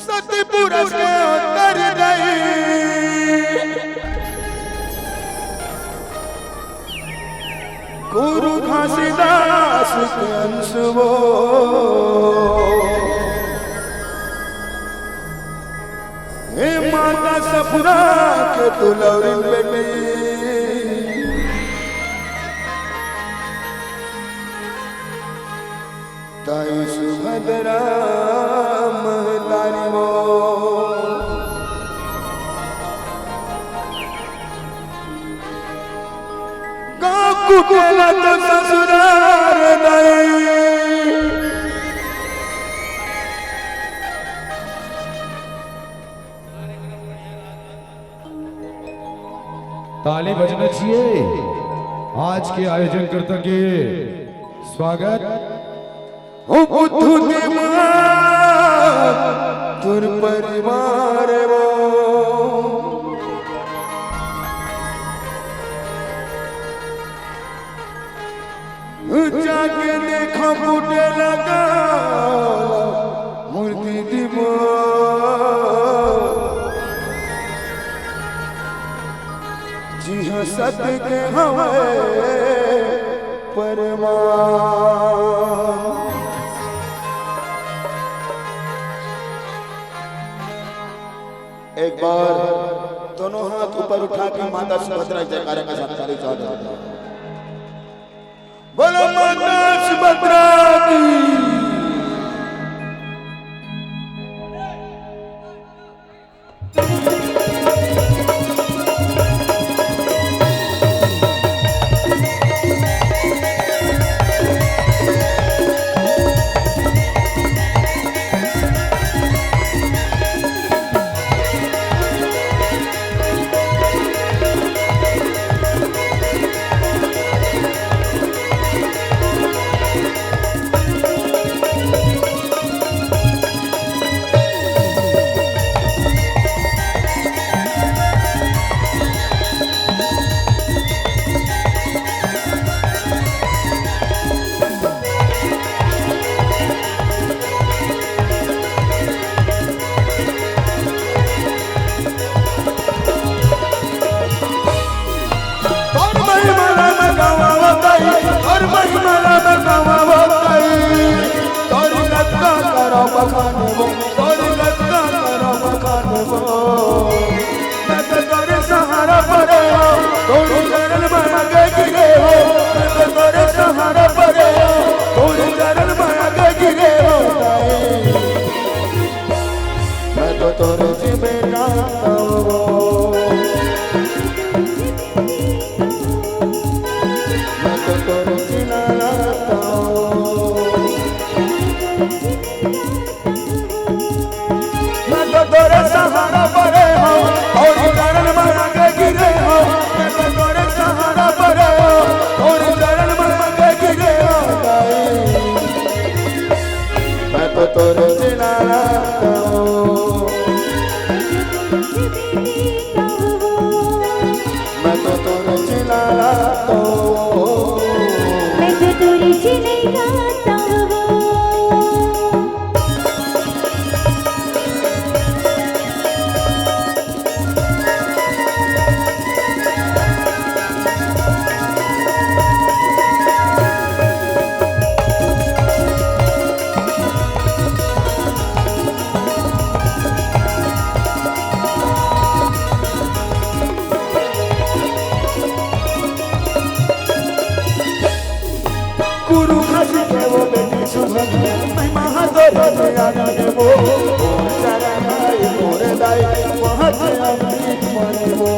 सतपुरुष के उतर गई गुरु घासीदास के अंश वो हे माता सफरा के दुलौरी बेटी ताई सुभद्रा महतारी वो कुकेला तो ससुरार नहीं ताली बजना चाहिए। आज के आयोजन करता के स्वागत हो बुद्धू तुर परिवार वो जाके देखो बूटे लगा मूर्ति दिमो जी हाँ सत्य के हवे परमान। एक बार दोनों हाथ ऊपर उठा के माता सुभद्रा जयकारा के साथ ताली चढ़ा बोलो माता सुभद्रा की। सहारा परे हो थोड़ी चरण माया के गिरे हो तोरे सहारा परे हो थोड़ी चरण माया के गिरे हो मैं तो तोरे से बेटा मैं तो तोरे से लाता मैं तो तोरे सहारा परे हो और चरण माया के गिरे हो मैं तो तोरे सहारा परे हो और चरण माया के गिरे हो मैं तो तोरे से लाता मैं तो तोरे से लाता मैं तो तोरे से लाता गुरु घासी के वो बेटी सुभद्रा मैं महादोर आने वो सारा भाई मोरे दाई वहाँ से अमृत मरे वो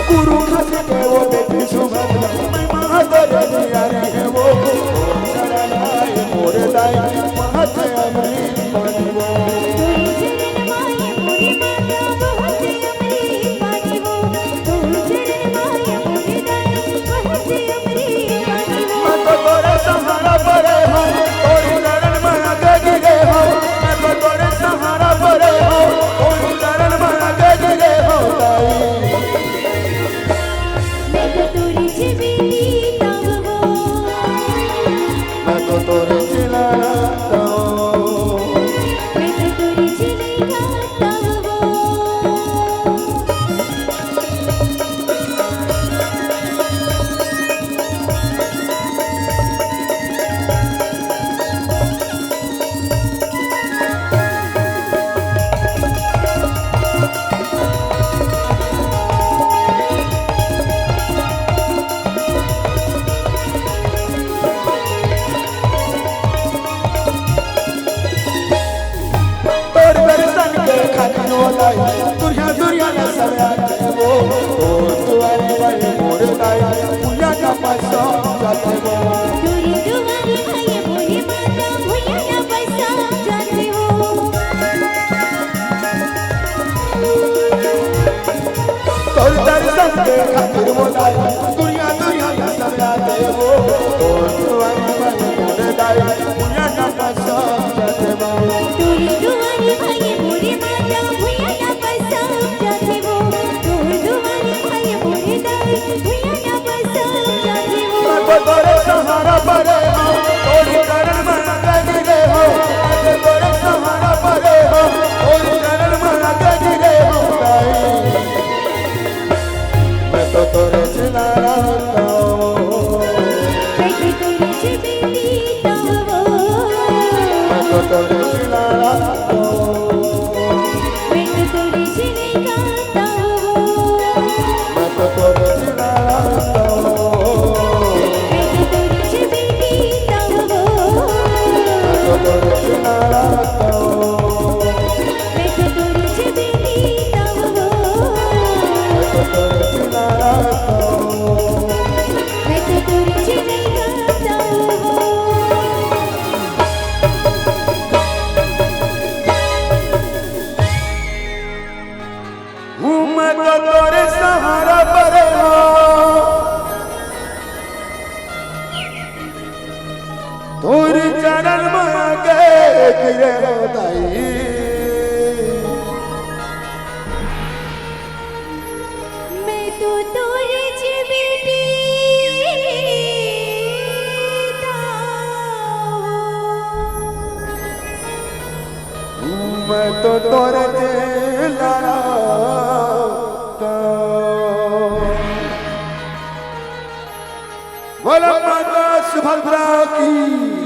गुरु घासी के वो बेटी सुभद्रा मैं महादोर आने वो सारा भाई मोरे दाई वहाँ से अमृत मरे वो सहारा परे हो और चरण माया के गिरे हो मैं तो तोरे सहारा परे हो और चरण माया के गिरे हो मैं दाई भूया ना पैसा जाते वो तोरी दुआरे आए मोरे माता भूया ना पैसा जाते हो तोर दर्शन के खातिर वो दाई दुनिया दुनिया का सब जाते वो तोर दुआरे आए मोरे दाई भूया ना पैसा जाते वो तोरी दुआरे आए मोरे माता भूया ना पैसा जाते हो तोरी दुआरे आए मोरे दाई भूया ना पैसा जाते हो मैं तोरे सहारा परे हो तोरी चरण मांगे गिरे हो मैं तोरे सहारा परे हो तोरी चरण मांगे गिरे हो दाई मैं तो तोरे चिनारा हो मैं तो तोरी चिबीता हो मैं तो तोरे चिनारा हो मैं तो तोरी चिनेगाता हो मैं तो तोरे चिनारा हो मैं तो तोरी चिबीता हो मैं तो तोरे चिनारा हो मैं तो तोरी चिबीता हो मैं तो तोरे चिनारा हो मैं तो तोरी चिनेगाता हो मैं तो तोरे सहारा परे हो तोरी चरण मांगे गिरे हो दाई मैं तो तोरी चिबीता मैं तो तोरे दिलारा बोलो माता सुभद्रा की